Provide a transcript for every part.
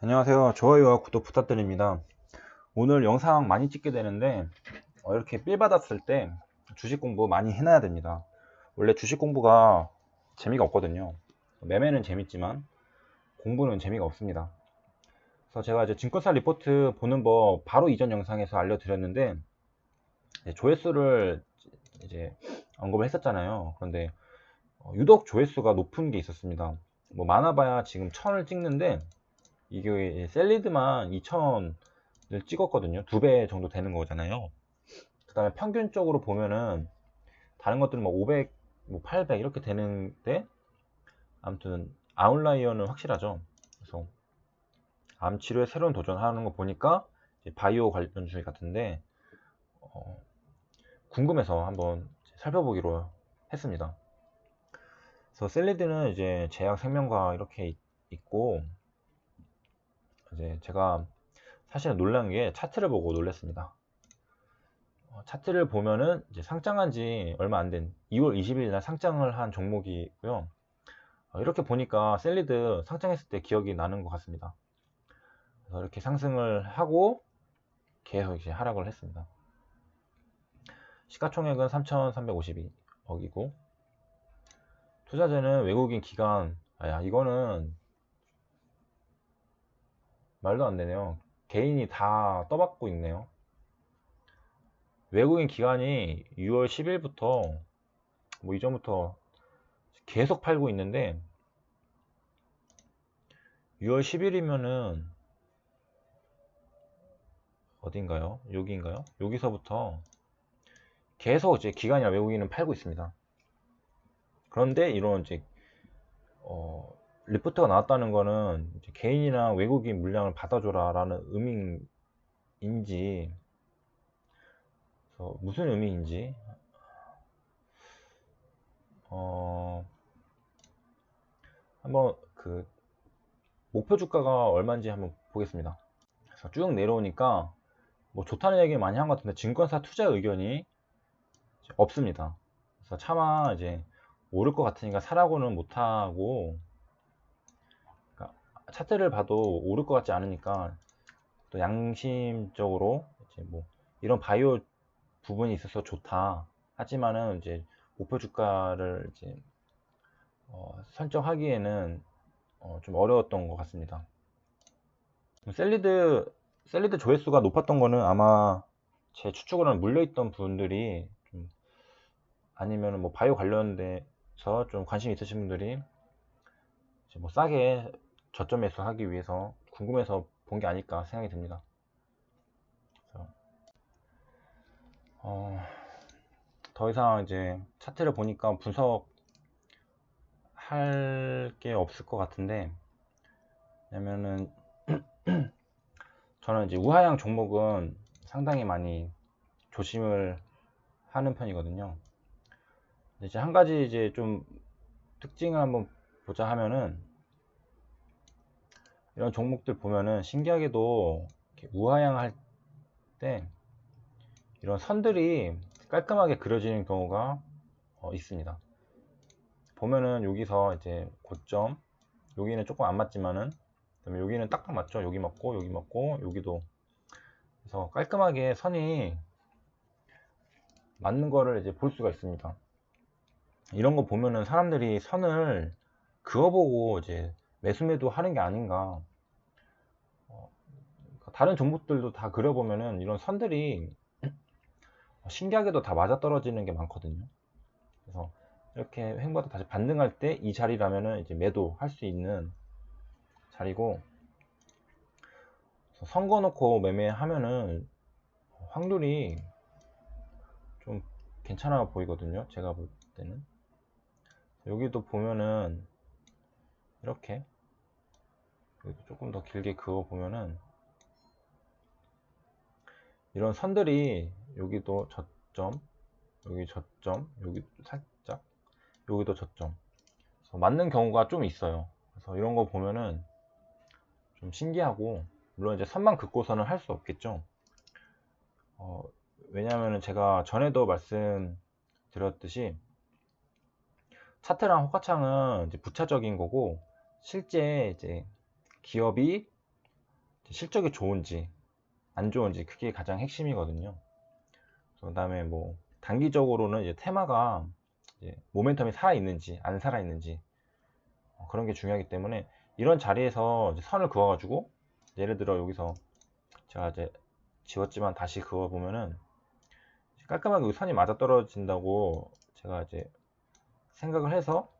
안녕하세요. 좋아요와 구독 부탁드립니다. 오늘 영상 많이 찍게 되는데 이렇게 빌 받았을 때 주식 공부 많이 해놔야 됩니다. 원래 주식 공부가 재미가 없거든요. 매매는 재밌지만 공부는 재미가 없습니다. 그래서 제가 이제 증권사 리포트 보는 법 바로 이전 영상에서 알려드렸는데 조회수를 이제 언급을 했었잖아요. 그런데 유독 조회수가 높은 게 있었습니다. 뭐 많아봐야 지금 1000을 찍는데 이게 셀리드만 2000을 찍었거든요. 2배 정도 되는 거잖아요. 그 다음에 평균적으로 보면은 다른 것들은 뭐 500, 뭐 800 이렇게 되는데 아무튼 아웃라이어는 확실하죠. 그래서 암 치료에 새로운 도전하는 거 보니까 바이오 관련 주식 같은데 궁금해서 한번 살펴보기로 했습니다. 그래서 셀리드는 이제 제약 생명과 이렇게 있고 이제 제가 사실은 놀란 게 차트를 보고 놀랐습니다. 차트를 보면은 이제 상장한 지 얼마 안 된 2월 20일 날 상장을 한 종목이고요. 이렇게 보니까 셀리드 상장했을 때 기억이 나는 것 같습니다. 그래서 이렇게 상승을 하고 계속 이제 하락을 했습니다. 시가총액은 3,352억이고 투자자는 외국인 기관. 이거는 말도 안 되네요. 개인이 다 떠받고 있네요. 외국인 기관이 6월 10일부터 뭐 이전부터 계속 팔고 있는데 6월 10일이면은 어딘가요? 여기인가요? 여기서부터 계속 이제 기관이나 외국인은 팔고 있습니다. 그런데 이런 이제 리포트가 나왔다는 거는 이제 개인이나 외국인 물량을 받아줘라 라는 의미인지 무슨 의미인지 한번 그 목표 주가가 얼마인지 한번 보겠습니다. 그래서 쭉 내려오니까 뭐 좋다는 얘기 많이 한 것 같은데 증권사 투자 의견이 없습니다. 그래서 차마 이제 오를 것 같으니까 사라고는 못하고, 그러니까 차트를 봐도 오를 것 같지 않으니까 또 양심적으로 이제 뭐 이런 바이오 부분이 있어서 좋다 하지만은 이제 목표 주가를 이제 설정하기에는 좀 어려웠던 것 같습니다. 셀리드 조회수가 높았던 거는 아마 제 추측으로는 물려있던 분들이 좀, 아니면 뭐 바이오 관련돼서 좀 관심 있으신 분들이 이제 뭐 싸게 저점 매수하기 위해서 궁금해서 본 게 아닐까 생각이 듭니다. 그래서 더 이상 이제 차트를 보니까 분석할 게 없을 것 같은데, 왜냐면은 저는 이제 우하향 종목은 상당히 많이 조심을 하는 편이거든요. 이제 한 가지 이제 좀 특징을 한번 보자 하면은 이런 종목들 보면은 신기하게도 이렇게 우하향 할 때 이런 선들이 깔끔하게 그려지는 경우가 있습니다. 보면은 여기서 이제 고점, 여기는 조금 안 맞지만은 그다음에 여기는 딱딱 맞죠. 여기 맞고 여기 맞고 여기도. 그래서 깔끔하게 선이 맞는 거를 이제 볼 수가 있습니다. 이런 거 보면은 사람들이 선을 그어보고 이제 매수 매도 하는 게 아닌가. 다른 종목들도 다 그려보면은 이런 선들이 신기하게도 다 맞아떨어지는 게 많거든요. 그래서 이렇게 횡보하다 다시 반등할 때 이 자리라면은 이제 매도할 수 있는 자리고, 선거 놓고 매매하면은 확률이 좀 괜찮아 보이거든요. 제가 볼 때는. 여기도 보면은 이렇게 여기도 조금 더 길게 그어 보면은 이런 선들이 여기도 저점, 여기 저점, 여기 살짝, 여기도 저점. 그래서 맞는 경우가 좀 있어요. 그래서 이런 거 보면은 좀 신기하고, 물론 이제 선만 긋고서는 할 수 없겠죠. 왜냐하면 제가 전에도 말씀드렸듯이 차트랑 호가창은 이제 부차적인 거고, 실제 이제 기업이 실적이 좋은지 안 좋은지 그게 가장 핵심이거든요. 그 다음에 뭐 단기적으로는 이제 테마가 이제 모멘텀이 살아있는지 안 살아있는지 그런 게 중요하기 때문에 이런 자리에서 이제 선을 그어가지고 예를 들어 여기서 제가 이제 지웠지만 다시 그어 보면은 깔끔하게 선이 맞아 떨어진다고 제가 이제 생각을 해서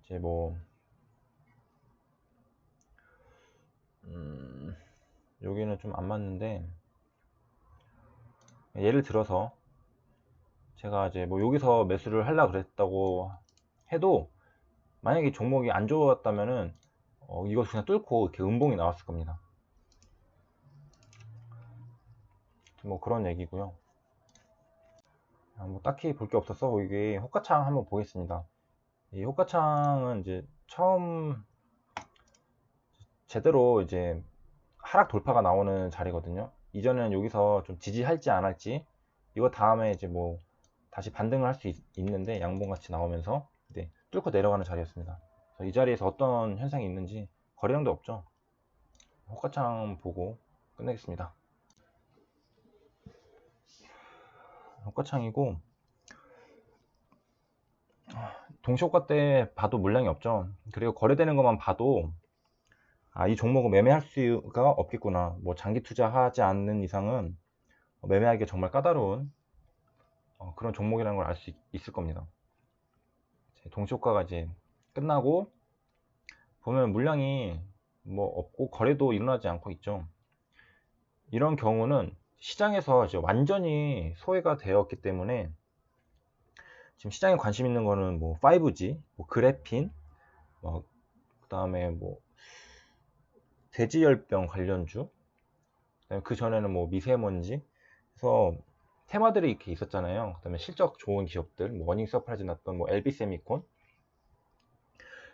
이제 뭐 여기는 좀 안 맞는데 예를 들어서 제가 이제 뭐 여기서 매수를 하려고 그랬다고 해도 만약에 종목이 안 좋았다면은 이거 그냥 뚫고 이렇게 음봉이 나왔을 겁니다. 뭐 그런 얘기고요. 뭐 딱히 볼 게 없어서 이게 호가창 한번 보겠습니다. 이 호가창은 이제 처음 제대로 이제 하락 돌파가 나오는 자리거든요. 이전에는 여기서 좀 지지할지 안 할지 이거 다음에 이제 뭐 다시 반등을 할 수 있는데 양봉 같이 나오면서 네, 뚫고 내려가는 자리였습니다. 이 자리에서 어떤 현상이 있는지 거래량도 없죠. 호가창 보고 끝내겠습니다. 호가창이고 동시호가 때 봐도 물량이 없죠. 그리고 거래되는 것만 봐도 이 종목은 매매할 수가 없겠구나. 뭐 장기 투자하지 않는 이상은 매매하기가 정말 까다로운 그런 종목이라는 걸 알 수 있을 겁니다. 동시호가가 이제 끝나고 보면 물량이 뭐 없고 거래도 일어나지 않고 있죠. 이런 경우는 시장에서 이제 완전히 소외가 되었기 때문에 지금 시장에 관심 있는 거는 뭐 5G, 뭐 그래핀, 그다음에 뭐 대지열병 관련주, 그다음에 그 전에는 뭐 미세먼지, 그래서 테마들이 이렇게 있었잖아요. 그다음에 실적 좋은 기업들, 뭐 워닝 서프라이즈 났던 뭐 LB세미콘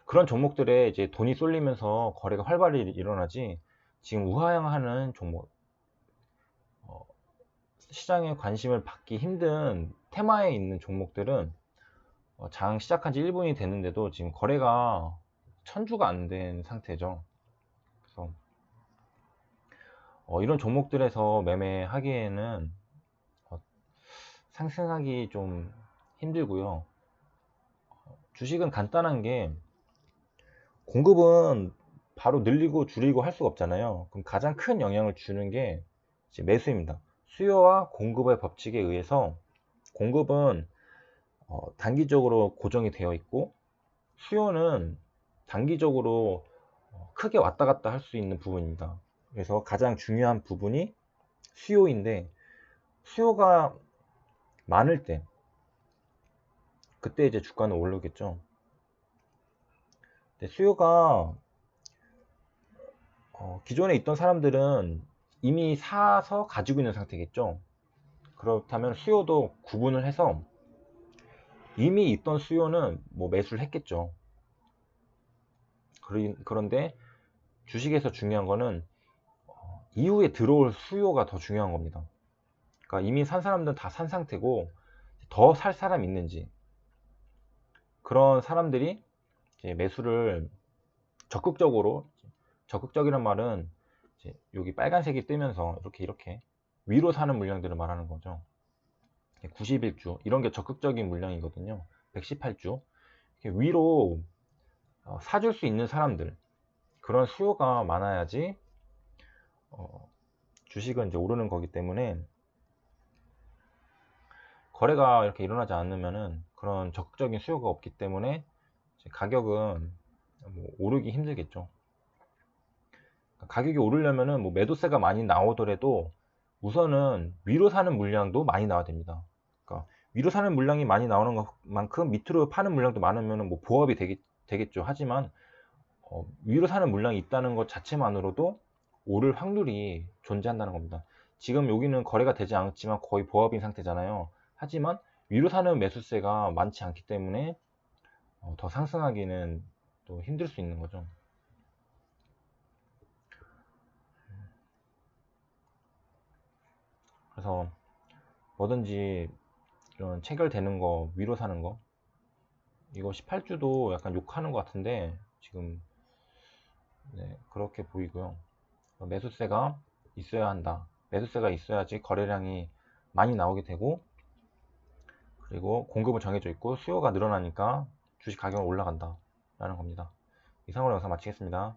그런 종목들에 이제 돈이 쏠리면서 거래가 활발히 일어나지. 지금 우하향하는 종목, 시장에 관심을 받기 힘든 테마에 있는 종목들은 장 시작한 지 1분이 됐는데도 지금 거래가 천주가 안 된 상태죠. 그래서 이런 종목들에서 매매하기에는 상승하기 좀 힘들고요. 주식은 간단한 게 공급은 바로 늘리고 줄이고 할 수가 없잖아요. 그럼 가장 큰 영향을 주는 게 이제 매수입니다. 수요와 공급의 법칙에 의해서 공급은 단기적으로 고정이 되어 있고 수요는 단기적으로 크게 왔다 갔다 할 수 있는 부분입니다. 그래서 가장 중요한 부분이 수요인데 수요가 많을 때 그때 이제 주가는 오르겠죠. 근데 수요가 기존에 있던 사람들은 이미 사서 가지고 있는 상태겠죠. 그렇다면 수요도 구분을 해서 이미 있던 수요는 뭐 매수를 했겠죠. 그런데 주식에서 중요한 거는 이후에 들어올 수요가 더 중요한 겁니다. 그러니까 이미 산 사람들은 다 산 상태고 더 살 사람이 있는지 그런 사람들이 이제 매수를 적극적이란 말은 이제 여기 빨간색이 뜨면서 이렇게 위로 사는 물량들을 말하는 거죠. 91주 이런 게 적극적인 물량이거든요. 118주 위로 사줄 수 있는 사람들 그런 수요가 많아야지 주식은 이제 오르는 거기 때문에 거래가 이렇게 일어나지 않으면은 그런 적극적인 수요가 없기 때문에 가격은 뭐 오르기 힘들겠죠. 가격이 오르려면은 뭐 매도세가 많이 나오더라도 우선은 위로 사는 물량도 많이 나와야 됩니다. 그러니까 위로 사는 물량이 많이 나오는 것만큼 밑으로 파는 물량도 많으면 뭐 보합이 되겠죠. 하지만 위로 사는 물량이 있다는 것 자체만으로도 오를 확률이 존재한다는 겁니다. 지금 여기는 거래가 되지 않지만 거의 보합인 상태잖아요. 하지만 위로 사는 매수세가 많지 않기 때문에 더 상승하기는 또 힘들 수 있는 거죠. 그래서 뭐든지 이런 체결되는 거 위로 사는 거 이거 18주도 약간 욕하는 것 같은데 지금 네, 그렇게 보이고요. 매수세가 있어야 한다. 매수세가 있어야지 거래량이 많이 나오게 되고, 그리고 공급은 정해져 있고 수요가 늘어나니까 주식 가격은 올라간다 라는 겁니다. 이상으로 영상 마치겠습니다.